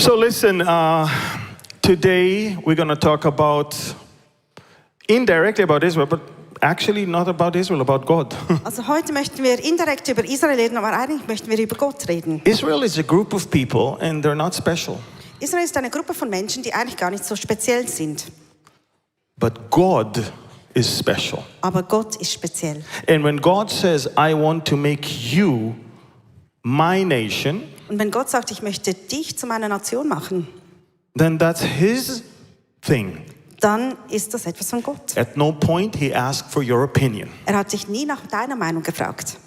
So listen, today we're going to talk about, indirectly about Israel, but actually not about Israel, about God. Also heute möchten wir indirekt über Israel reden, aber eigentlich möchten wir über Gott reden. Israel is a group of people and they're not special. Israel ist eine Gruppe von Menschen, die eigentlich gar nicht so speziell sind. But God is special. Aber Gott ist speziell. And when God says, I want to make you my nation, Und wenn Gott sagt, ich möchte dich zu meiner Nation machen, then that's his thing. dann ist das etwas von Gott. At no point he asked for your opinion. Er hat dich nie nach deiner Meinung gefragt.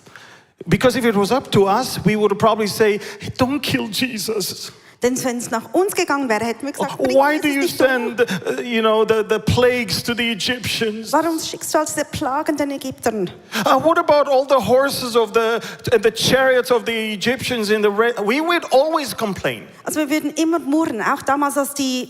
Because if it was up to us, we would probably say, hey, don't kill Jesus. Denn wenn es nach uns gegangen wäre, hätten wir gesagt, bring Why do Jesus you nicht um. send, the plagues to the Egyptians? Warum schickst du all diese Plagen den Ägyptern? What about all the horses and the chariots of the Egyptians in the red? We would always complain. Also wir würden immer murren, auch damals, als die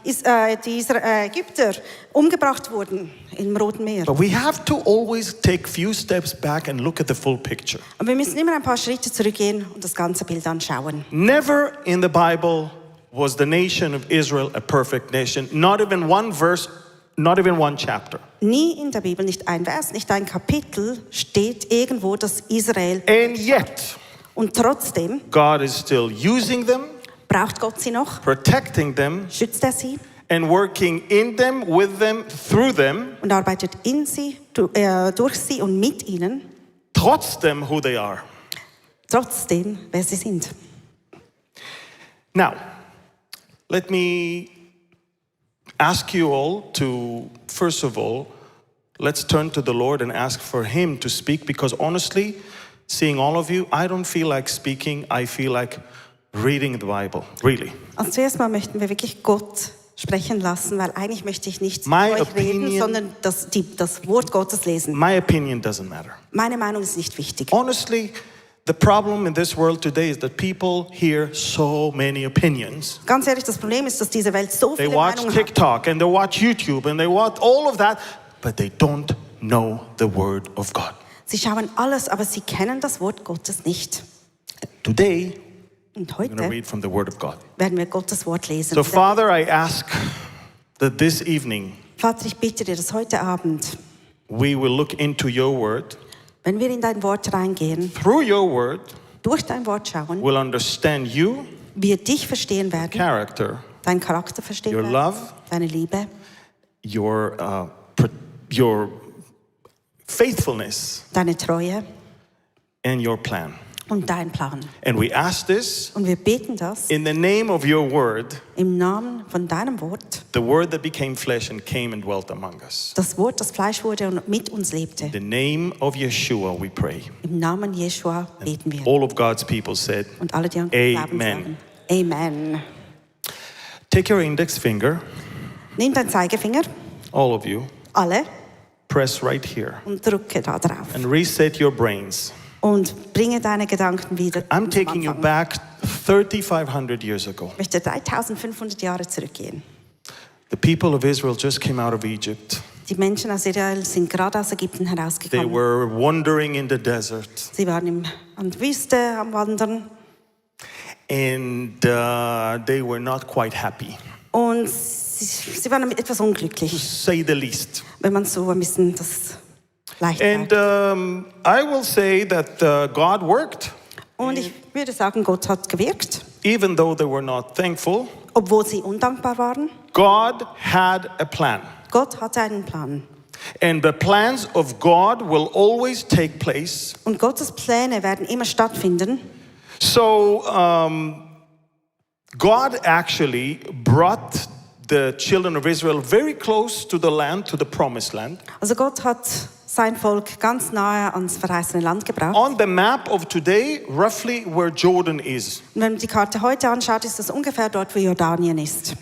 Ägypter umgebracht wurden im Roten Meer. But we have to always take few steps back and look at the full picture. Aber wir müssen immer ein paar Schritte zurückgehen und das ganze Bild anschauen. Never in the Bible was the nation of Israel a perfect nation. Not even one verse, not even one chapter. Nie in der Bibel, nicht ein Vers, nicht ein Kapitel steht irgendwo, dass Israel. And yet, Und trotzdem God is still using them, braucht Gott sie noch, protecting them, schützt er sie and working in them, with them, through them, und arbeitet in sie, durch sie und mit ihnen, trotzdem who they are. trotzdem, wer sie sind. Now, let me ask you all to, first of all, let's turn to the Lord and ask for Him to speak, because honestly, seeing all of you, I don't feel like speaking, I feel like reading the Bible, really. Also zuerst mal möchten wir wirklich Gott sprechen lassen, weil eigentlich möchte ich nicht zu My euch reden, opinion- sondern das Wort Gottes lesen. My opinion doesn't matter. Meine Meinung ist nicht wichtig. Honestly, the problem in this world today is that people hear so many opinions. Ganz ehrlich, das Problem ist, dass diese Welt so They viele watch Meinungen hat. TikTok and they watch YouTube and they watch all of that, but they don't know the Word of God. Sie schauen alles, aber sie kennen das Wort Gottes nicht. Today, Und I'm going to heute read from the Word of God. werden wir Gottes Wort lesen. So, Father, I ask that this evening Vater, ich bitte dir, dass heute Abend, we will look into your Word. wenn wir in dein Wort reingehen, Through your Word, durch dein Wort schauen, we'll understand you, wir dich verstehen werden, character, deinen Charakter verstehen your werden, love, deine Liebe, your faithfulness, deine Treue and your plan. und deinen Plan. And we ask this Und wir beten das in the name of your Word, im Namen von deinem Wort, the Word that became flesh and came and dwelt among us. das Wort, das Fleisch wurde und mit uns lebte. In the name of Yeshua, we pray. Im Namen Jeschua beten wir. All of God's people said, Und alle, die an Gott glauben, Amen. sagen Amen. take your index finger, Nimm deinen Zeigefinger, all of you, alle, press right here, und drücke da drauf. and reset your brains. Und bringe deine Gedanken wieder I'm zum taking you Anfang. back 3,500 years ago. Ich möchte 3500 Jahre zurückgehen. The people of Israel just came out of Egypt. Die Menschen aus Israel sind gerade aus Ägypten They herausgekommen. were wandering in the desert, Sie waren an der Wüste am Wandern and they were not quite happy, und sie waren etwas to unglücklich, say the least. wenn man so ein bisschen das leicht And sagt. I will say that God worked, Und ich würde sagen, Gott hat gewirkt, even though they were not thankful. obwohl sie undankbar waren. God had a plan. Gott hatte einen Plan. And the plans of God will always take place. Und Gottes Pläne werden immer stattfinden. So God actually brought the children of Israel very close to the land, to the promised land. Also Gott hat sein Volk ganz nahe ans verheißene Land gebracht. On the map of today, roughly where Jordan is. Und wenn man die Karte heute anschaut, ist das ungefähr dort, wo Jordanien ist.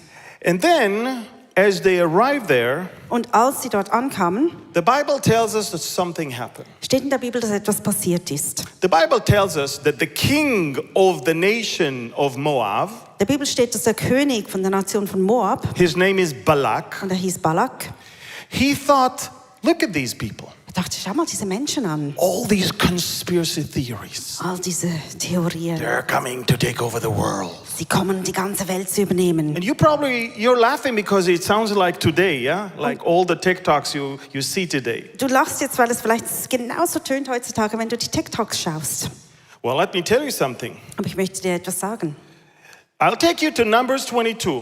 And then, as they arrived there, Und als sie dort ankamen, the Bible tells us that something happened. steht in der Bibel, dass etwas passiert ist. The Bible tells us that the king of the nation of Moab, In der Bibel steht, dass der König von der Nation von Moab, his name is Balak, und er hieß Balak, he thought, look at these people. Er dachte, schau mal diese Menschen an. All these conspiracy theories. All diese Theorien. They're coming to take over the world. Sie kommen, die ganze Welt zu übernehmen. And you're laughing because it sounds like today, yeah? Like all the TikToks you see today. Du lachst jetzt, weil es vielleicht genauso tönt heutzutage, wenn du die TikToks schaust. Well, let me tell you something. Aber ich möchte dir etwas sagen. I'll take you to Numbers 22.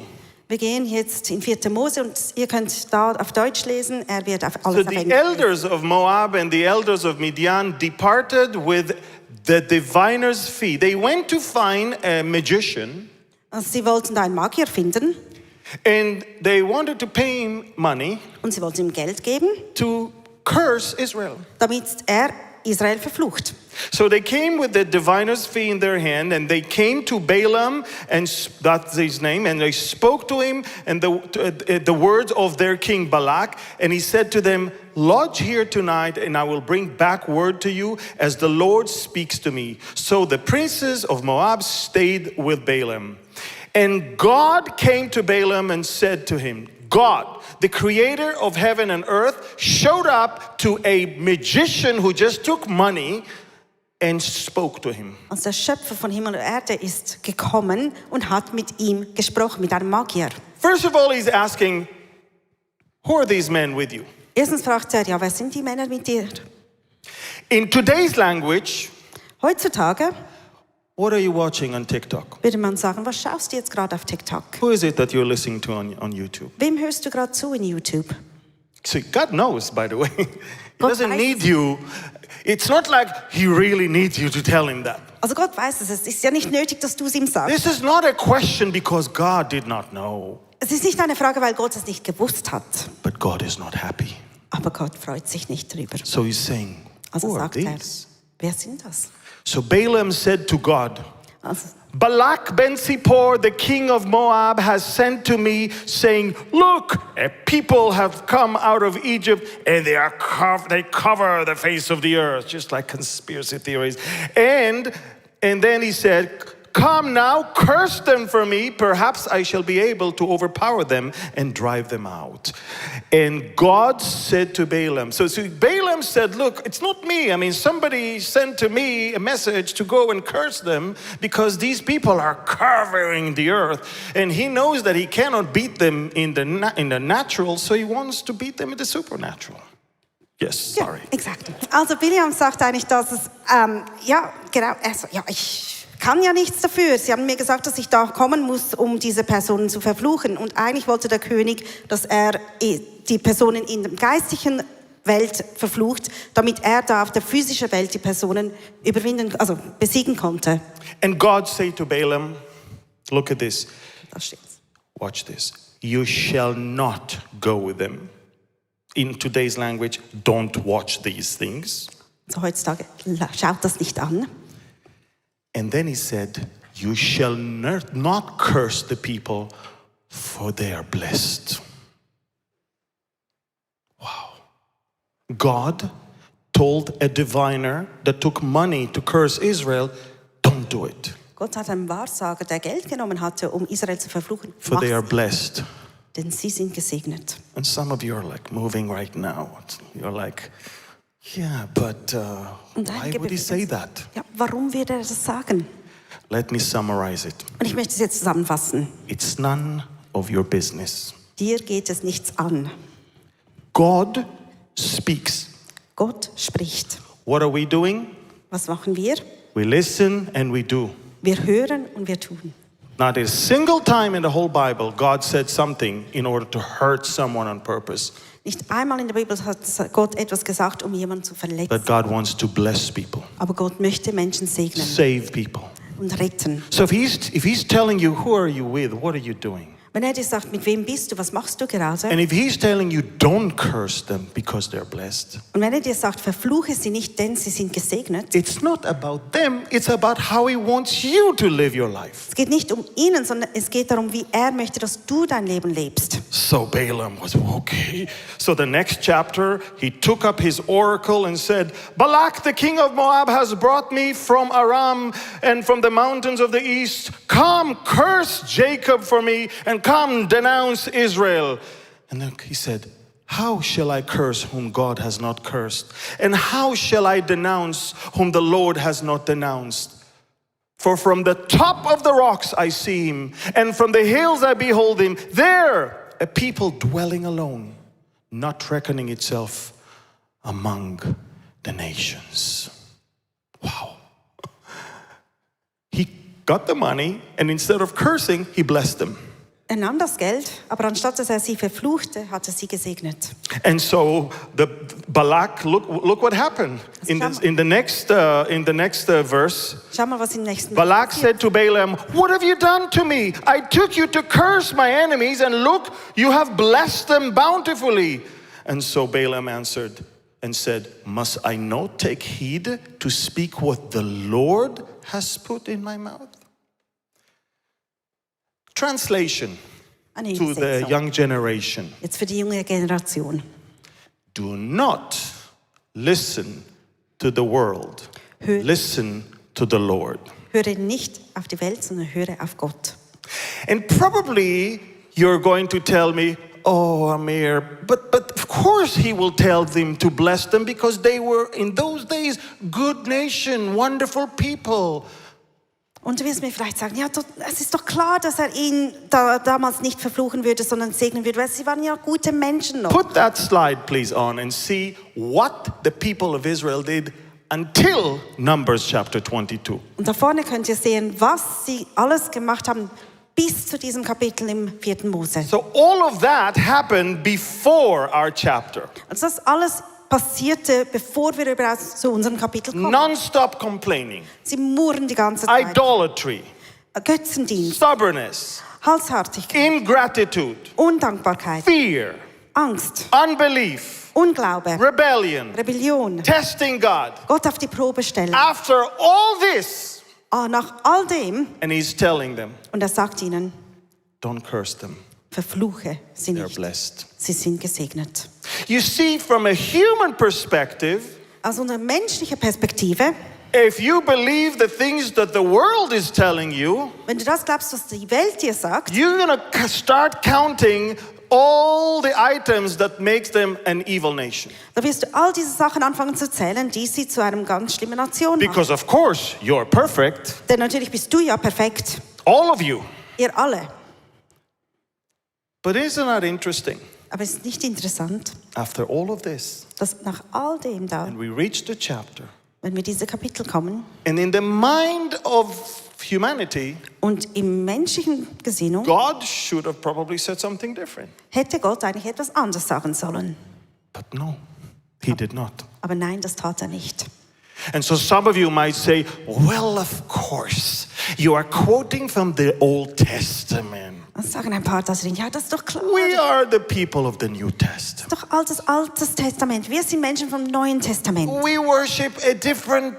Wir gehen jetzt in 4. Mose und ihr könnt da auf Deutsch lesen. Er wird auf So alles auf the Englisch. elders of Moab and the elders of Midian departed with the diviner's fee. They went to find a magician Also sie wollten da einen Magier finden and they wanted to pay him money und sie wollten ihm Geld geben, to curse Israel. damit er Israel verflucht. So they came with the diviner's fee in their hand, and they came to Balaam, and that's his name, and they spoke to him and the words of their king Balak, and he said to them, "Lodge here tonight, and I will bring back word to you as the Lord speaks to me." So the princes of Moab stayed with Balaam. And God came to Balaam and said to him, God, the creator of heaven and earth, showed up to a magician who just took money and spoke to him. Also der Schöpfer von Himmel und Erde ist gekommen und hat mit ihm gesprochen, mit einem Magier. First of all, he's asking, who are these men with you? Erstens fragt er, ja, wer sind die Männer mit dir? In today's language, Heutzutage what are you watching on TikTok? würde man sagen, was schaust du jetzt gerade auf TikTok? Who is it that you're listening to on YouTube? Wem hörst du gerade zu in YouTube? See, God knows, by the way. He Gott doesn't weiß need es. you. It's not like he really needs you to tell him that. Also Gott weiß es, es ist ja nicht nötig, dass du es ihm sagst. This is not a question because God did not know, Es ist nicht eine Frage, weil Gott es nicht gewusst hat. but God is not happy. Aber Gott freut sich nicht drüber. So he's saying, Also who are sagt er, these? wer sind das? So Balaam said to God, Also, Balak ben Zippor, the king of Moab, has sent to me, saying, "Look, a people have come out of Egypt, and they cover the face of the earth," just like conspiracy theories. And then he said, "Come now, curse them for me. Perhaps I shall be able to overpower them and drive them out." And God said to Balaam, so Balaam said, "Look, it's not me. I mean, somebody sent to me a message to go and curse them because these people are covering the earth." And he knows that he cannot beat them in the natural, so he wants to beat them in the supernatural. Yes, ja, sorry. exakt. Also Biliam sagt eigentlich, dass es, ja, genau, also, ja, ich kann ja nichts dafür. Sie haben mir gesagt, dass ich da kommen muss, um diese Personen zu verfluchen. Und eigentlich wollte der König, dass er die Personen in der geistigen Welt verflucht, damit er da auf der physischen Welt die Personen besiegen konnte. And God said to Balaam, look at this. Da steht's. Watch this. You shall not go with them. In today's language, don't watch these things. So heutzutage, schaut das nicht an. And then he said, you shall not curse the people, for they are blessed. Wow. God told a diviner that took money to curse Israel, don't do it, Gott hat einen Wahrsager, der Geld genommen hatte, um Israel zu verfluchen. for they are Mach's, blessed. denn sie sind gesegnet. And some of you are like moving right now. You're like, yeah, but Und why einige would he bewegen say sich. that? Ja, warum wird er das sagen? Let me summarize it. Und ich möchte es jetzt zusammenfassen. It's none of your business. Dir geht es nichts an. God speaks. Gott spricht. What are we doing? Was machen wir? We listen and we do. Wir hören und wir tun. Not a single time in the whole Bible God said something in order to hurt someone on purpose. Nicht einmal in der Bibel hat Gott etwas gesagt, um jemanden zu But verletzen. God wants to bless people, Aber Gott möchte Menschen segnen save people. und retten. So if he's telling you, who are you with? What are you doing? Wenn er dir sagt, mit wem bist du, was machst du gerade? And if he's telling you, don't curse them because they're blessed, Und wenn er dir sagt, verfluche sie nicht, denn sie sind gesegnet. it's not about them, it's about how he wants you to live your life. Es geht nicht um ihn, sondern es geht darum, wie er möchte, dass du dein Leben lebst. So Balaam was okay. So the next chapter, he took up his oracle and said, Balak, the king of Moab, has brought me from Aram and from the mountains of the east. Come, curse Jacob for me, and come, denounce Israel. And then he said, How shall I curse whom God has not cursed? And how shall I denounce whom the Lord has not denounced? For from the top of the rocks I see him, and from the hills I behold him. There, a people dwelling alone, not reckoning itself among the nations. Wow. He got the money, and instead of cursing, he blessed them. Er nahm das Geld, aber anstatt dass er sie verfluchte, hat er sie gesegnet. And so the Balak, look what happened in the next verse. Schau mal, was im nächsten Balak passiert. said to Balaam, "What have you done to me? I took you to curse my enemies, and look, you have blessed them bountifully." And so Balaam answered and said, "Must I not take heed to speak what the Lord has put in my mouth?" Translation Eine to the Übersetzung. young generation. Jetzt für die junge Generation. Do not listen to the world. Hör- Listen to the Lord. Höre nicht auf die Welt, sondern höre auf Gott. And probably you're going to tell me, "Oh, Amir, but of course he will tell them to bless them because they were in those days good nation, wonderful people." Und du wirst mir vielleicht sagen, ja, es ist doch klar, dass er ihn damals nicht verfluchen würde, sondern segnen würde, weil sie waren ja gute Menschen noch. Put that slide please on and see what the people of Israel did until Numbers chapter 22. Und da vorne könnt ihr sehen, was sie alles gemacht haben bis zu diesem Kapitel im 4. Mose. So all of that happened before our chapter. Also das alles passierte, bevor wir überhaupt zu unserem Kapitel kommen. Non-stop complaining, Sie murren die ganze Zeit. idolatry, Götzendienst, stubbornness, Halshartigkeit, ingratitude, Undankbarkeit, fear, Angst, unbelief, Unglaube, rebellion, Rebellion, testing God. Gott auf die Probe stellen. After all this, Nach all dem, and he's telling them, und er sagt ihnen, don't curse them, verfluche sie they're nicht, blessed. sie sind gesegnet. You see, from a human perspective, Aus unserer menschlichen Perspektive, if you believe the things that the world is telling you, wenn du das glaubst, was die Welt dir sagt, you're going to start counting all the items that makes them an evil nation. da wirst du all diese Sachen anfangen zu zählen, die sie zu einem ganz schlimmen Nation machen. Because of course, you're perfect, Denn natürlich bist du ja perfekt, all of you. ihr alle. But isn't that interesting? Aber es ist nicht interessant, After all of this, dass nach all dem da, and we reach the chapter, wenn wir diese Kapitel kommen and in the mind of humanity, und im menschlichen Gesinnung, God should have probably said something different. hätte Gott eigentlich etwas anderes sagen sollen. But no, he did not. Aber nein, das tat er nicht. And so some of you might say, well, of course, you are quoting from the Old Testament. Dann sagen ein paar da drin, ja, das ist doch klar. We are the people of the New Das Testament. ist doch altes Testament. Wir sind Menschen vom Neuen Testament. We worship a different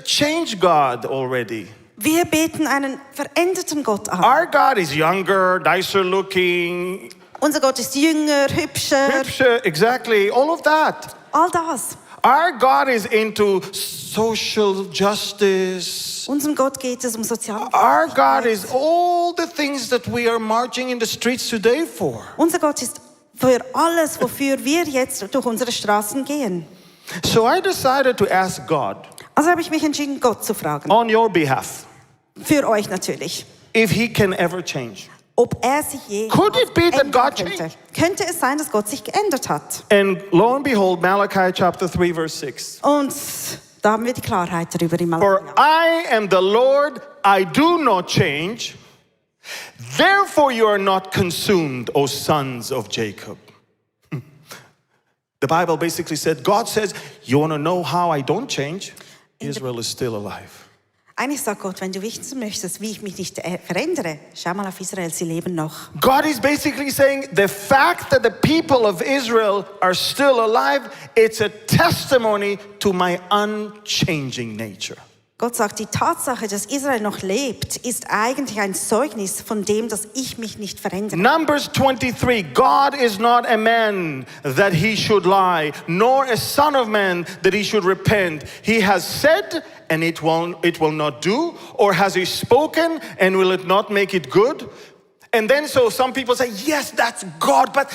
change God already. Wir beten einen veränderten Gott an. Our God is younger, nicer looking, Unser Gott ist jünger, hübscher, exactly, all of that. all das. Our God is into social justice. Unserem Gott geht es um soziale Our God Gerechtigkeit. is all the things that we are marching in the streets today for. Unser Gott ist für alles, wofür wir jetzt durch unsere Straßen gehen. So I decided to ask God Also habe ich mich entschieden, Gott zu fragen. on your behalf Für euch natürlich. if he can ever change. Ob er sich je Could it be that ändern God könnte. changed? Könnte es sein, dass Gott sich geändert hat? And lo and behold, Malachi chapter 3 verse 6. Und da haben wir die Klarheit darüber im For Malachi. I am the Lord, I do not change. Therefore you are not consumed, O sons of Jacob. The Bible basically said, God says, you want to know how I don't change? Israel is still alive. Eigentlich sagt Gott, wenn du wissen möchtest, wie ich mich nicht verändere, schau mal auf Israel, sie leben noch. God is basically saying the fact that the people of Israel are still alive, it's a testimony to my unchanging nature. Gott sagt, die Tatsache, dass Israel noch lebt, ist eigentlich ein Zeugnis von dem, dass ich mich nicht verändere. Numbers 23, God is not a man that he should lie, nor a son of man that he should repent. He has said, and it will not do, or has he spoken, and will it not make it good? And then so some people say, yes, that's God, but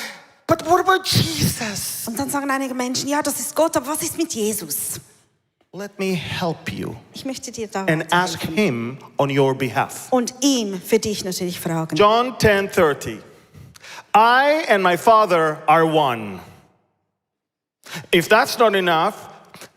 but what about Jesus? Und dann sagen einige Menschen, ja, das ist Gott, aber was ist mit Jesus? Let me help you Ich möchte dir da and ask weiterhelfen. him on your behalf. Und ihm für dich natürlich fragen. John 10:30. I and my Father are one. If that's not enough,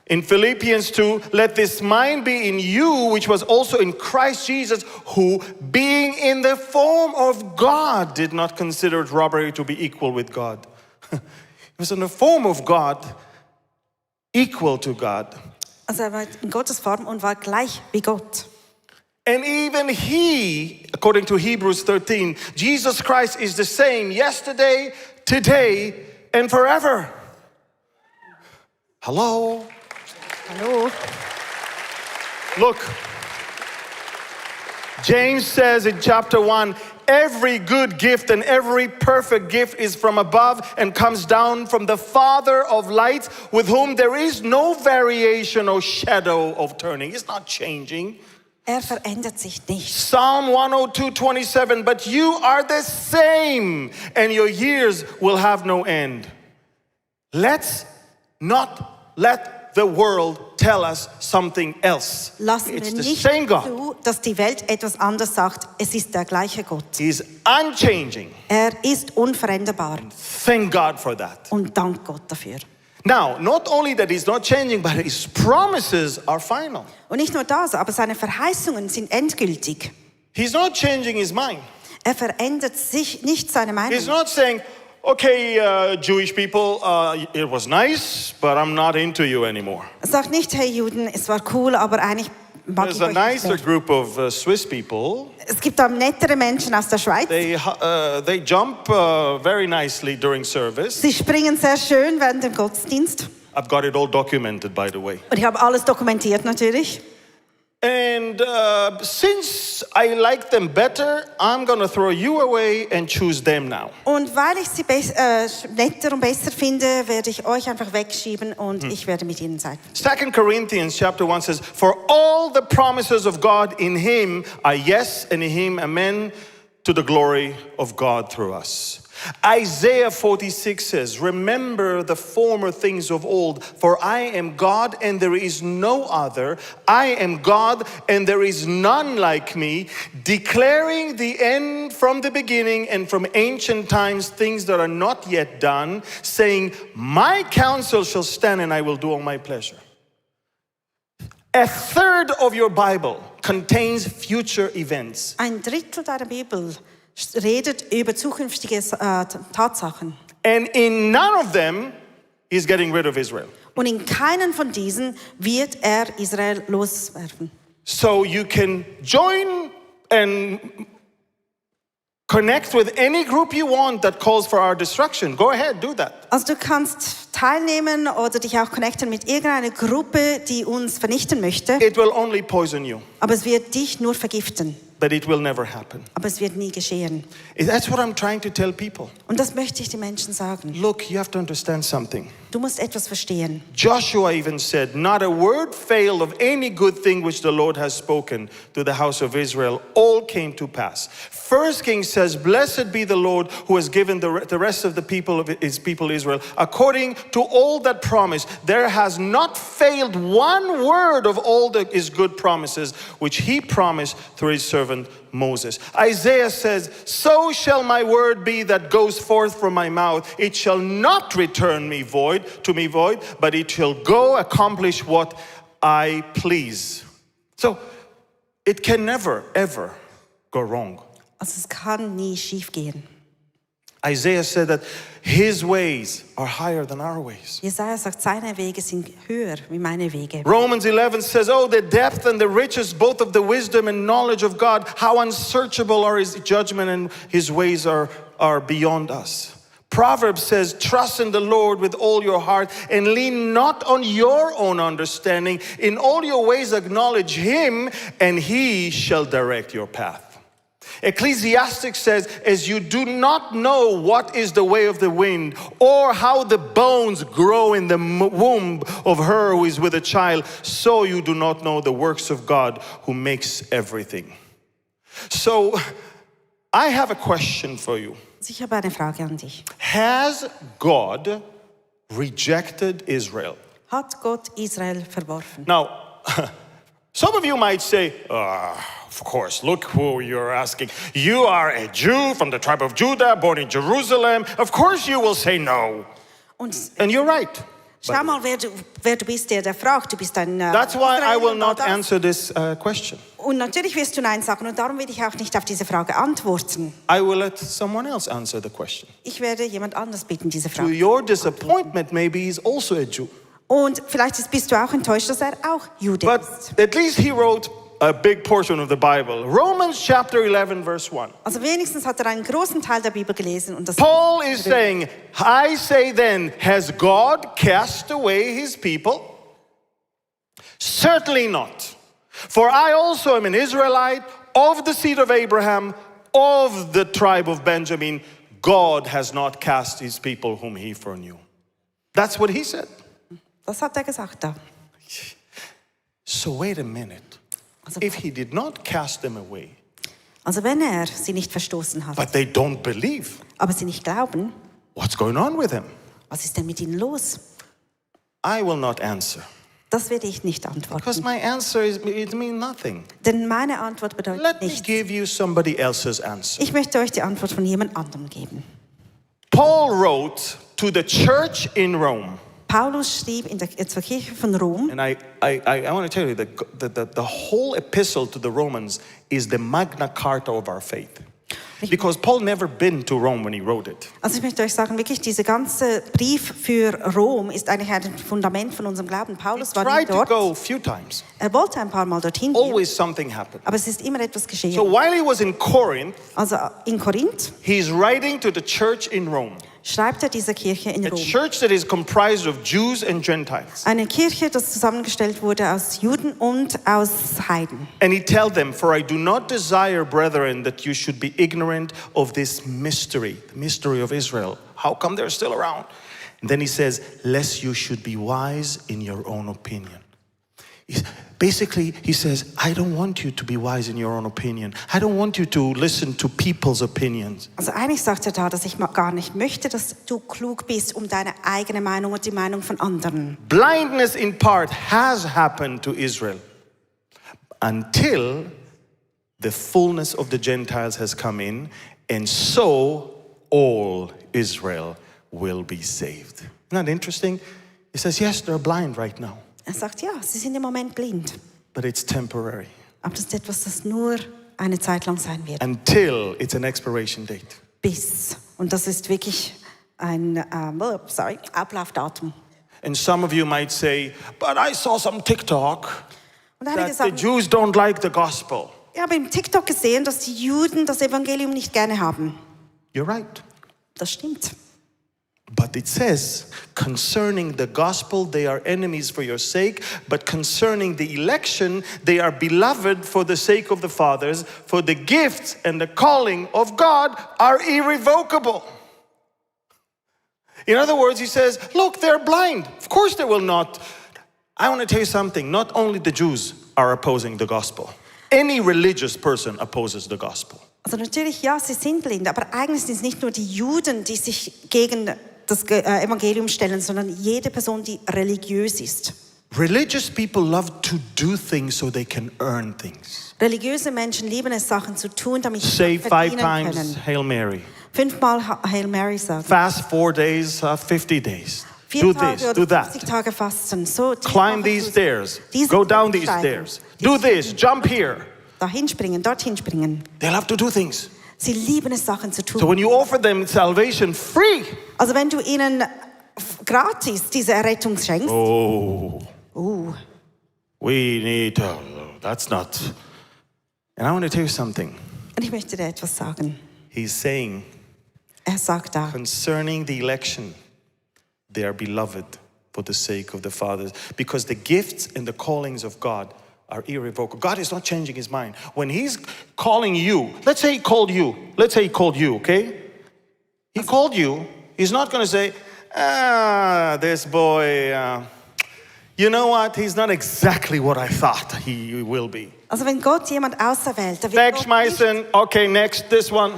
in Philippians 2, let this mind be in you, which was also in Christ Jesus, who, being in the form of God, did not consider it robbery to be equal with God. He was in the form of God, equal to God. Also er war in Gottes Form und war gleich wie Gott. And even he, according to Hebrews 13, Jesus Christ is the same yesterday, today, and forever. Hello? Hallo? Look. James says in chapter 1, every good gift and every perfect gift is from above and comes down from the Father of lights, with whom there is no variation or shadow of turning. It's not changing. Verändert sich nicht. Psalm 102:27, but you are the same, and your years will have no end. Let's not let the world tell us something else. Lassen It's wir the nicht same God. zu, dass die Welt etwas anderes sagt. Es ist der gleiche Gott. He's unchanging. Er ist unveränderbar. Thank God for that. Und dank Gott dafür. Now, not only that he's not changing, but his promises are final. Und nicht nur das, aber seine Verheißungen sind endgültig. He's not changing his mind. Er verändert sich nicht seine He's Meinung. not saying, okay, Jewish people, it was nice, but I'm not into you anymore. Er sagt nicht, hey Juden, es war cool, aber eigentlich mag There's ich a euch nicht nicer mehr. group of Swiss people. Es gibt da nettere Menschen aus der Schweiz. They jump very nicely during service. Sie springen sehr schön während dem Gottesdienst. I've got it all documented, by the way. Und ich habe alles dokumentiert natürlich. And since I like them better, I'm going to throw you away and choose them now. Und weil ich sie netter und besser finde, werde ich euch einfach wegschieben und ich werde mit ihnen sein. 2 Corinthians chapter 1 says, for all the promises of God in him are yes, and in him amen, to the glory of God through us. Isaiah 46 says, remember the former things of old, for I am God and there is no other. I am God and there is none like me, declaring the end from the beginning and from ancient times things that are not yet done, saying, my counsel shall stand and I will do all my pleasure. A third of your Bible contains future events. Ein Drittel deiner Bibel redet über zukünftige Tatsachen. And in none of them, he's getting rid of Israel. Und in keinen von diesen wird er Israel loswerden. So you can join and connect with any group you want that calls for our destruction. Go ahead, do that. Also du kannst teilnehmen oder dich auch connecten mit irgendeiner Gruppe, die uns vernichten möchte. It will only poison you, Aber es wird dich nur vergiften. but it will never happen. Aber es wird nie geschehen. That's what I'm trying to tell people. Und das möchte ich den Menschen sagen. Look, you have to understand something. Du musst etwas verstehen. Joshua even said, not a word failed of any good thing which the Lord has spoken to the house of Israel. All came to pass. First King says, blessed be the Lord who has given the rest of the people of his people Israel. According to all that promise, there has not failed one word of all his good promises, which he promised through his servant Moses. Isaiah says, so shall my word be that goes forth from my mouth. It shall not return to me void, but it shall go accomplish what I please. So it can never, ever go wrong. Also es kann nie schief gehen. Isaiah said that his ways are higher than our ways. Jesaja sagt, seine Wege sind höher wie meine Wege. Romans 11 says, oh, the depth and the riches both of the wisdom and knowledge of God, how unsearchable are his judgment and his ways are beyond us. Proverbs says, trust in the Lord with all your heart and lean not on your own understanding. In all your ways acknowledge him and he shall direct your path. Ecclesiastic says, as you do not know what is the way of the wind, or how the bones grow in the womb of her who is with a child, so you do not know the works of God who makes everything. So I have a question for you. Also ich habe eine Frage an dich. Has God rejected Israel? Hat Gott Israel verworfen? Now, some of you might say, of course, look who you're asking. You are a Jew from the tribe of Judah, born in Jerusalem. Of course you will say no. Und And you're right. schau mal, wer du bist, der fragt. Du bist ein That's why I will not Israeler. answer this question. Und natürlich wirst du Nein sagen und darum will ich auch nicht auf diese Frage antworten. I will let someone else answer the question. Ich werde jemand anders bitten, diese To Frage. your disappointment, maybe he's also a Jew. Und vielleicht bist du auch enttäuscht, dass er auch Jude But ist. at least he wrote a big portion of the Bible. Romans chapter 11, verse 1. Also wenigstens hat er einen großen Teil der Bibel gelesen. Und das Paul is saying, I say then, has God cast away his people? Certainly not. For I also am an Israelite of the seed of Abraham, of the tribe of Benjamin. God has not cast his people whom he foreknew. That's what he said. das hat er gesagt da. So wait a minute. Also, If he did not cast them away, also wenn er sie nicht verstoßen hat, but they don't believe, aber sie nicht glauben, what's going on with them? was ist denn mit ihnen los? I will not answer. Das werde ich nicht Because antworten. my answer it means nothing. Denn meine Antwort bedeutet Let me nichts. give you somebody else's answer. Ich möchte euch die Antwort von jemand anderem geben. Paul wrote to the church in Rome, Paulus schrieb zur Kirche von Rom, and I want to tell you that the whole epistle to the Romans is the Magna Carta of our faith. Because Paul never been to Rome when he wrote it. also ich möchte euch sagen, wirklich, dieser ganze Brief für Rom ist eigentlich ein Fundament von unserem Glauben. Paulus war nie Tried to dort. go a few times. Er wollte ein paar Mal dorthin gehen, Always something happened. aber es ist immer etwas geschehen. So while he was in Corinth, Also in Korinth he's writing to the church in Rome. schreibt er dieser Kirche in A Rom. church that is comprised of Jews and Gentiles. Eine Kirche, das zusammengestellt wurde aus Juden und aus Heiden. And he tells them, for I do not desire, brethren, that you should be ignorant of this mystery, the mystery of Israel. How come they're still around? And then he says, lest you should be wise in your own opinion. Basically, he says, I don't want you to be wise in your own opinion. I don't want you to listen to people's opinions. Also eigentlich sagt er da, dass ich gar nicht möchte, dass du klug bist um deine eigene Meinung und die Meinung von anderen. Blindness in part has happened to Israel until the fullness of the Gentiles has come in, and so all Israel will be saved. Isn't that interesting? He says, yes, they're blind right now, Er sagt, ja, sie sind im Moment blind. but it's temporary Aber das ist etwas, das nur eine Zeit lang sein wird. until it's an expiration date. Bis. Und das ist wirklich ein Ablaufdatum. And some of you might say, but I saw some TikTok Und einige that the sagen, Jews don't like the gospel. ich habe im TikTok gesehen, dass die Juden das Evangelium nicht gerne haben. You're right. Das stimmt. But it says, concerning the gospel, they are enemies for your sake, but concerning the election, they are beloved for the sake of the fathers, for the gifts and the calling of God are irrevocable. In other words, he says, look, they're blind. Of course they will not. I want to tell you something. Not only the Jews are opposing the gospel. Any religious person opposes the gospel. Also natürlich, ja, sie sind blind, aber eigentlich sind es nicht nur die Juden, die sich gegen das Evangelium stellen, sondern jede Person, die religiös ist. Religious people love to do things so they can earn things. Religiöse Menschen lieben es, Sachen zu tun, damit sie Say 5 verdienen times können. Hail Mary. 5-mal Hail Mary sagen. Fast 4 days, 50 days. 4 Do Tage this, oder do that. 50 Tage fasten. So, Climb these stairs. Diese Go down these Steigen. stairs. Do this, jump here. Dahin springen, dorthin springen. They love to do things. Sie lieben es, Sachen zu tun. So when you offer them salvation free, Also wenn du ihnen gratis diese Errettung schenkst, we need to, that's not. And I want to tell you something. und ich möchte dir etwas sagen. He's saying, Er sagt da, concerning the election, they are beloved for the sake of the fathers, because the gifts and the callings of God are irrevocable. God is not changing his mind. When he's calling you, let's say he called you, okay? He called you, he's not going to say, this boy, you know what, he's not exactly what I thought he will be. Also wenn Gott jemand auserwählt, da wird, Wegschmeißen, okay, next, this one.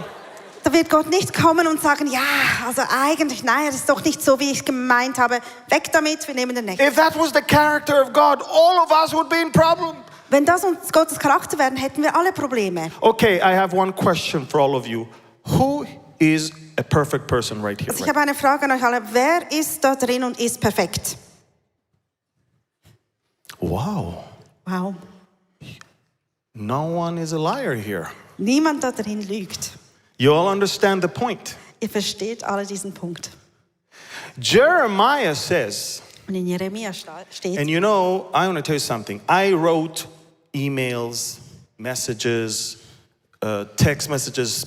da wird Gott nicht kommen und sagen, ja, also eigentlich, nein, das ist doch nicht so, wie ich gemeint habe. Weg damit, wir nehmen den nächsten. If that was the character of God, all of us would be in problem. Wenn das uns Gottes Charakter wären, hätten wir alle Probleme. Okay, I have one question for all of you. Who is a perfect person right here? Also ich habe eine Frage an euch alle. Wer ist da drin und ist perfekt? Wow. Wow. No one is a liar here. Niemand da drin lügt. You all understand the point. Ihr versteht alle diesen Punkt. Jeremiah says, Und in Jeremia steht, and you know, I want to tell you something. I wrote emails, messages, text messages,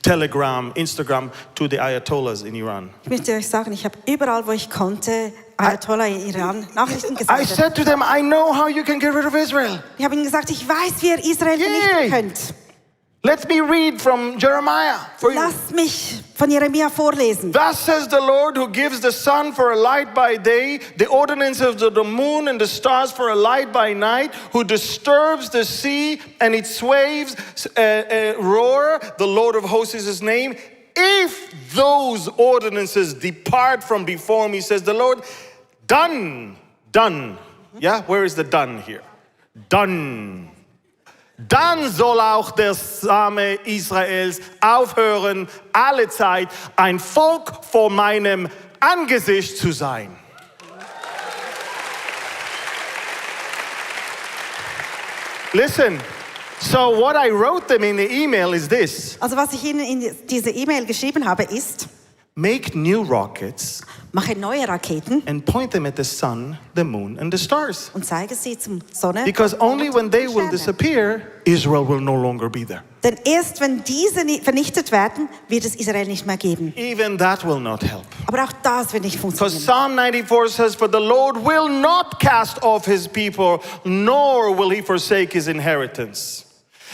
Telegram, Instagram to the Ayatollahs in Iran. ich möchte euch sagen, ich habe überall, wo ich konnte, Ayatollah in Iran Nachrichten I gesendet. said to them, I know how you can get rid of Israel. Ich habe ihnen gesagt, ich weiß, wie ihr Israel vernichten Yay. könnt. Let me read from Jeremiah for you. Lasst mich von Jeremia vorlesen. Thus says the Lord who gives the sun for a light by day, the ordinances of the moon and the stars for a light by night, who disturbs the sea and its waves roar, the Lord of hosts is his name. If those ordinances depart from before me, says the Lord, done. Yeah, where is the done here? Done. Dann soll auch der Same Israels aufhören, alle Zeit ein Volk vor meinem Angesicht zu sein. Listen, so what I wrote them in the email is this. Also was ich ihnen in diese E-Mail geschrieben habe, ist, Make new rockets mache neue Raketen and point them at the sun, the moon and the stars. und zeige sie zum Sonne. Because only when they will Sterne. disappear, Israel will no longer be there. Denn erst wenn diese vernichtet werden, wird es Israel nicht mehr geben. Even that will not help. Aber auch das wird nicht Because funktionieren. Psalm 94 says, For the Lord will not cast off his people, nor will he forsake his inheritance.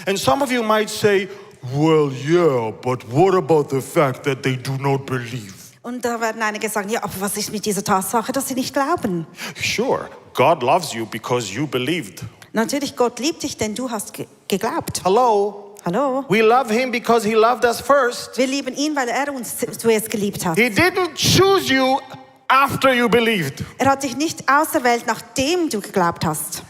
And some of you might say, well, yeah, but what about the fact that they do not believe? Und da werden einige sagen, ja, aber was ist mit dieser Tatsache, dass sie nicht glauben? Sure, God loves you because you believed. Natürlich, Gott liebt dich, denn du hast geglaubt. Hello? Hallo? We love him because he loved us first. Wir lieben ihn, weil er uns zuerst geliebt hat. He didn't choose you after you believed. Er hat dich nicht auserwählt, nachdem du geglaubt hast.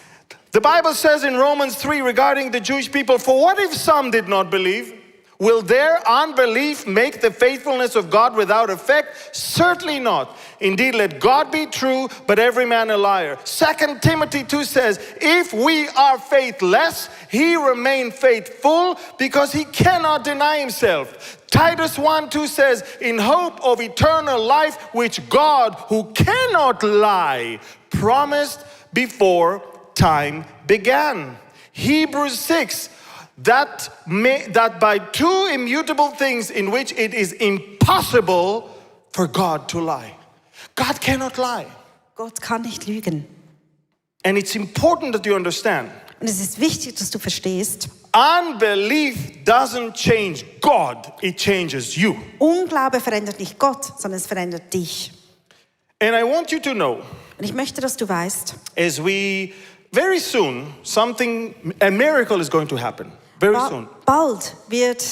The Bible says in Romans 3 regarding the Jewish people, for what if some did not believe? Will their unbelief make the faithfulness of God without effect? Certainly not. Indeed, let God be true, but every man a liar. 2 Timothy 2 says, if we are faithless, he remain faithful because he cannot deny himself. Titus 1:2 says, in hope of eternal life, which God, who cannot lie, promised before time began. Hebrews 6, that by two immutable things in which it is impossible for God to lie. God cannot lie. Gott kann nicht lügen. And it's important that you understand. Und es ist wichtig, dass du verstehst, Unbelief doesn't change God, it changes you. Unglaube verändert nicht Gott, sondern es verändert dich. And I want you to know, Und ich möchte, dass du weißt, as we very soon, a miracle is going to happen. Very soon. bald wird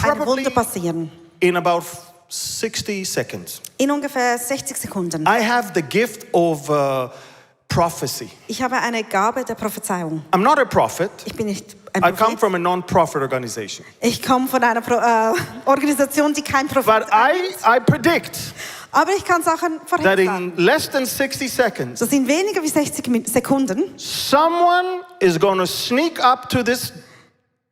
ein Probably Wunder passieren. in about 60 seconds. In ungefähr 60 Sekunden. I have the gift of prophecy. Ich habe eine Gabe der Prophezeiung. I'm not a prophet. Ich bin nicht ein I come Prophet. from a non-profit organization. Ich komme von einer Organisation, die kein Prophet But I predict Aber ich kann Sachen that vorhersagen. in less than 60 seconds, Das sind weniger wie 60 Sekunden. someone is going to sneak up to this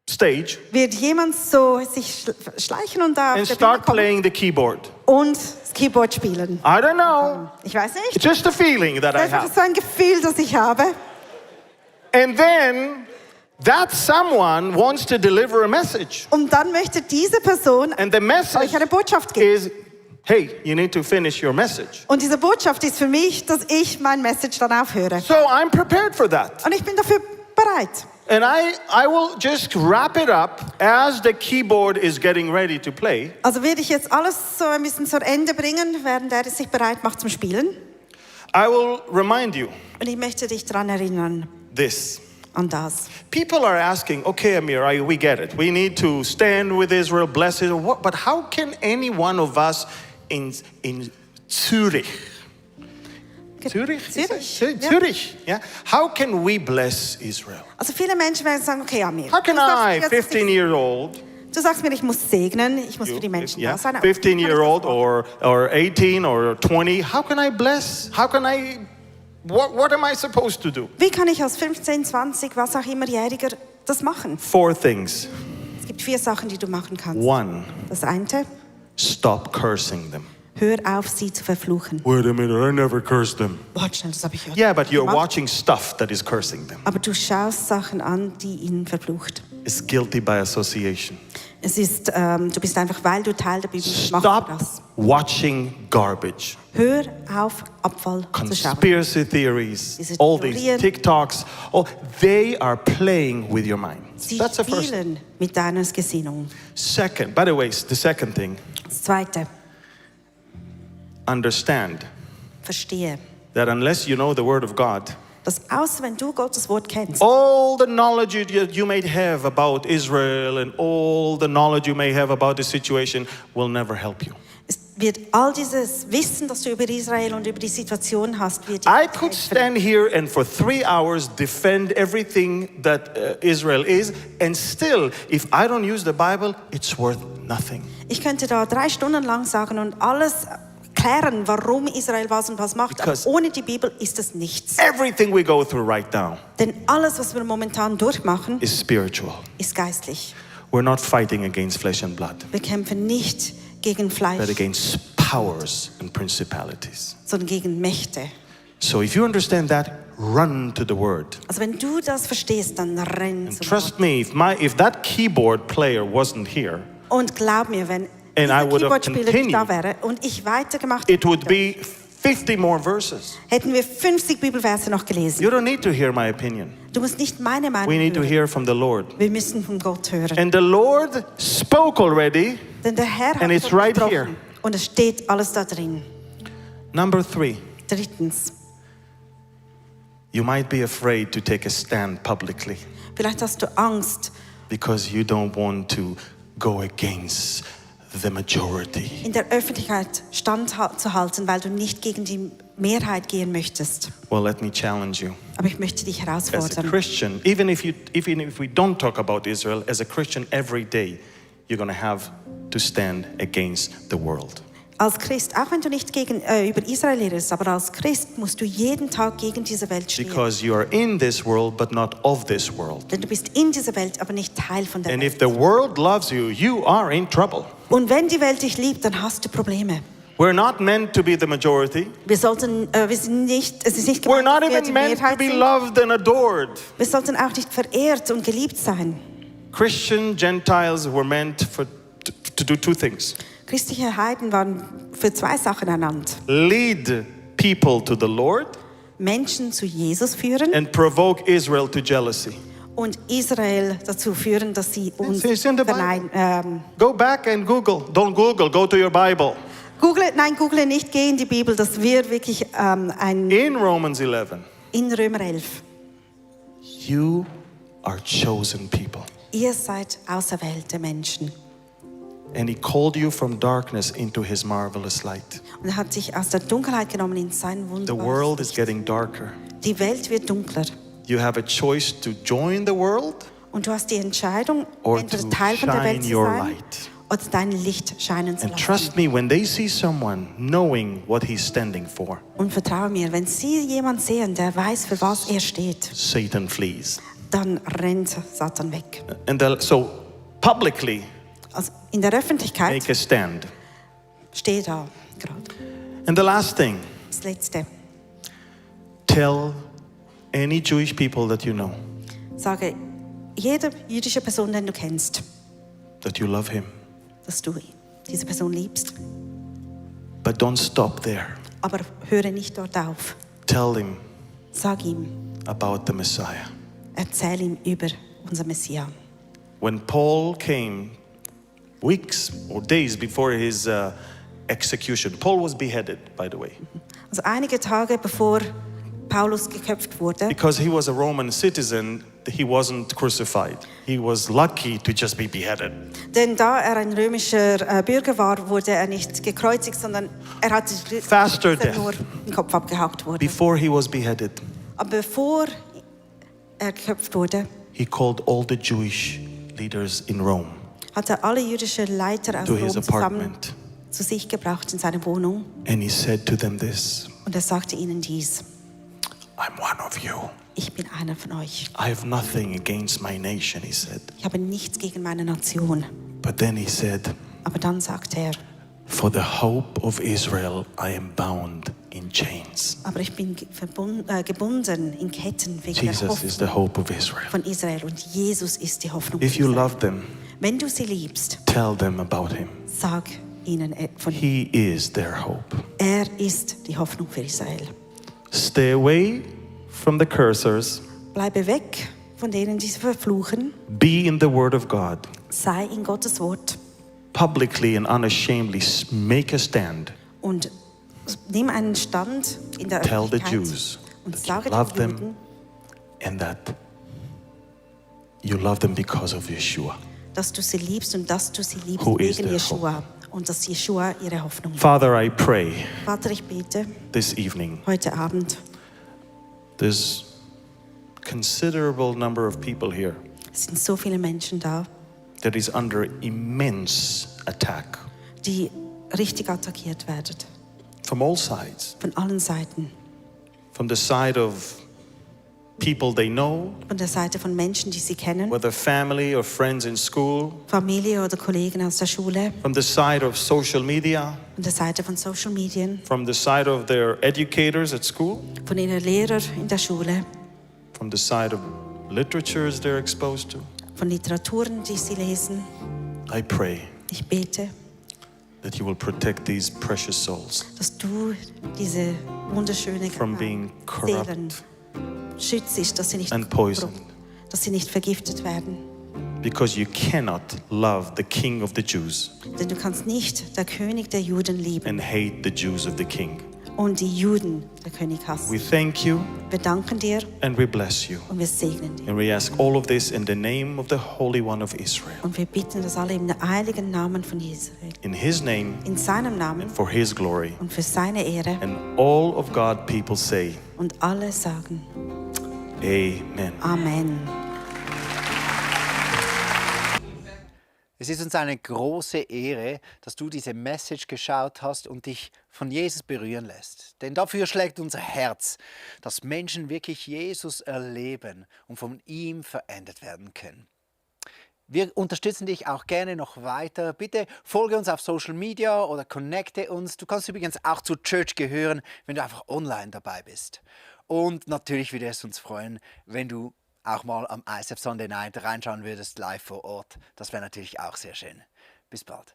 stage Wird jemand so sich schleichen und da auf and der Bühne start kommen playing the keyboard. und das Keyboard spielen. I don't know. Ich weiß nicht. It's just a feeling that I Das ist have. so ein Gefühl, das ich habe. And then that someone wants to deliver a message. Und dann möchte diese Person And the message euch eine Botschaft geben. is, hey, you need to finish your message. Und diese Botschaft ist für mich, dass ich mein Message dann aufhöre. So I'm prepared for that. Und ich bin dafür bereit. And I will just wrap it up as the keyboard is getting ready to play. Also werde ich jetzt alles so ein bisschen zu Ende bringen, während er sich bereit macht zum Spielen. I will remind you Und ich möchte dich daran erinnern. this. an das. People are asking, okay, Amir, we get it. We need to stand with Israel, bless Israel. But how can any one of us in Zurich, Zurich? Ja. Zurich, yeah? How can we bless Israel? Also viele Menschen werden sagen, okay, Amir, How can du sagst I, mir jetzt, 15-year-old, du sagst mir, ich muss segnen, ich muss für die Menschen yeah, da sein. aber wie kann ich das 15-year-old machen? or 18 or 20, how can I bless? What am I supposed to do? Wie kann ich als 15, 20, was auch immer Jähriger das machen? 4 things. Es gibt 4 Sachen, die du machen kannst. 1, Das eine, stop cursing them. hör auf, sie zu verfluchen. Wait a minute, I never cursed them. Warte schnell, das habe ich Yeah, but you're gemacht. watching stuff that is cursing them. Aber du schaust Sachen an, die ihn verflucht. It's guilty by association. Es ist, du bist einfach, weil du Teil der Bibel bist, machst du Stop das. watching garbage. Hör auf, Abfall zu schauen. Conspiracy theories, Diese all these Theorien. TikToks, they are playing with your mind. Sie That's the first. spielen mit deiner Gesinnung. Second, by the way, the second thing, Das zweite, understand verstehe, that unless you know the Word of God, dass außer wenn du Gottes Wort kennst, all the knowledge you may have about Israel and all the knowledge you may have about the situation will never help you. es wird all dieses Wissen, das du über Israel und über die Situation hast, wird dir I nicht could helfen. stand here and for 3 hours defend everything that Israel is, and still, if I don't use the Bible, it's worth nothing. Ich könnte da 3 Stunden lang sagen und alles klären, warum Israel was und was macht, aber Because- ohne die Bibel ist es nichts. Everything we go through right now Denn alles, was wir momentan durchmachen, is spiritual. ist geistlich. We're not fighting against flesh and blood, Wir kämpfen nicht gegen Fleisch, but against powers and principalities. sondern gegen Mächte. So if you understand that, run to the Word. Also wenn du das verstehst, dann renn And zum trust me, if that keyboard player wasn't here, Wort. Und glaub mir, wenn And I dieser would have Keyboardspieler nicht da continued. wäre und ich weitergemacht it would hätte, be 50 more verses. hätten wir 50 Bibelverse noch gelesen. You don't need to hear my opinion. Du musst nicht meine Meinung We need to hören. hear from the Lord. Wir müssen von Gott hören. And the Lord spoke already. Denn der Herr hat And it's schon right gesprochen. here. Und es steht alles da drin. Number 3, Drittens, you might be afraid to take a stand publicly vielleicht hast du Angst, because you don't want to go against the majority. in der Öffentlichkeit standzuhalten, weil du nicht gegen die Mehrheit gehen möchtest. Well, let me challenge you. Aber ich möchte dich As a herausfordern. Christian, even if we don't talk about Israel, as a Christian every day, you're going to have to stand against the world. Als Christ, auch wenn du nicht über Israel redest, aber als Christ musst du jeden Tag gegen diese Welt stehen. Because you are in this world, but not of this world. Denn du bist in dieser Welt, aber nicht Teil von der And if Welt. the world loves you, you are in trouble. Und wenn die Welt dich liebt, dann hast du Probleme. We're not meant to be the majority. Wir sind nicht, es ist nicht We're gemeint, not dass wir even die meant to Mehrheit be sind. loved and adored. Wir sollten auch nicht verehrt und geliebt sein. Christian Gentiles were meant to do 2 things. Christliche Heiden waren für 2 Sachen ernannt. Lead people to the Lord Menschen zu Jesus führen and provoke Israel to jealousy. und Israel dazu führen, dass sie uns It's in the Bible. Go back and Google. Don't Google, go to your Bible. Google nicht, geh in die Bibel, dass wir wirklich In Romans 11, in Römer 11, you are chosen people. ihr seid auserwählte Menschen. And he called you from darkness into his marvelous light. Und er hat sich aus der Dunkelheit genommen in sein The wunderbares world is Licht. getting darker. Die Welt wird dunkler. You have a choice to join the world Und du hast die Entscheidung, or entweder to Teil von der Welt shine zu your sein light. oder dein Licht scheinen zu And lassen. trust me, when they see someone knowing what he's standing for, Und vertraue mir, wenn sie jemand sehen, der weiß, für was er steht, Satan flees. dann rennt Satan weg. And so publicly Also in der Öffentlichkeit make a stand. steht da gerade. And the last thing, Das Letzte. tell any Jewish people that you know Sage jeder jüdische Person, den du kennst, that you love him. dass du diese Person liebst. But don't stop there. Aber höre nicht dort auf. Tell him Sag ihm, about the Messiah. erzähl ihm über unser Messias. When Paul came weeks or days before his execution, Paul was beheaded, by the way, Also einige Tage bevor Paulus geköpft wurde, because he was a Roman citizen. he wasn't crucified. He was lucky to just be beheaded. Denn da er ein römischer Bürger war, wurde er nicht gekreuzigt, sondern er hat Faster death. nur den Kopf abgehaucht wurde. Before he was beheaded, Aber bevor er geköpft wurde, he called all the Jewish leaders in Rome hat er alle jüdischen Leiter aus to his Rom zusammen apartment. zu sich gebracht in seine Wohnung. And he said to them this, Und er sagte ihnen dies: I'm one of you. Ich bin einer von euch. I have nothing against my nation, he said. Ich habe nichts gegen meine Nation. But then he said, Aber dann sagte er: for the hope of Israel, I am bound in chains. Aber ich bin gebunden in Ketten wegen der Jesus is the Hoffnung hope of Israel. von Israel. Und Jesus ist die Hoffnung If von you Israel. love them, Wenn du sie liebst, tell them about him. sag ihnen von ihm. He is their hope. Er ist die Hoffnung für Israel. Stay away from the cursers. Bleibe weg von denen, die sie verfluchen. Be in the word of God. Sei in Gottes Wort Publicly and unashamedly make a stand. und nimm einen Stand in der Tell the Öffentlichkeit Jews und that sage you love den them Juden, and that you love them because of Yeshua. dass du sie liebst und dass du sie liebst Who is wegen their Jeschua und dass Jeschua ihre Hoffnung ist. Father, I pray Vater, ich bete this evening, heute Abend, there's considerable number of people here es sind so viele Menschen da, that is under immense attack die richtig attackiert werden. from all sides. Von allen Seiten. From the side of people they know, Von der Seite von Menschen, die sie kennen, whether family or friends in school, Familie oder Kollegen aus der Schule, from the side of social media, von der Seite von Social Medien, from the side of their educators at school, von ihren Lehrern in der Schule, from the side of literatures they're exposed to. von Literaturen, die sie lesen. I pray Ich bete, that you will protect these precious souls dass du diese wunderschönen from being Seelen corrupt schützt, dass sie nicht and poisoned, dass sie nicht vergiftet werden. because you cannot love the King of the Jews Denn du kannst nicht der König der Juden lieben and hate the Jews of the King. und die Juden der König We hassen. thank you Wir danken dir and we bless you. und wir segnen dir. And we ask all of this in the name of the Holy One of Israel. Und wir bitten das alle im heiligen Namen von Israel. In his name, In seinem Namen for his glory. und für seine Ehre. And all of God people say, Und alle sagen Amen. Amen. Es ist uns eine große Ehre, dass du diese Message geschaut hast und dich von Jesus berühren lässt. Denn dafür schlägt unser Herz, dass Menschen wirklich Jesus erleben und von ihm verändert werden können. Wir unterstützen dich auch gerne noch weiter. Bitte folge uns auf Social Media oder connecte uns. Du kannst übrigens auch zur Church gehören, wenn du einfach online dabei bist. Und natürlich würde es uns freuen, wenn du auch mal am ISF Sunday Night reinschauen würdest, live vor Ort. Das wäre natürlich auch sehr schön. Bis bald.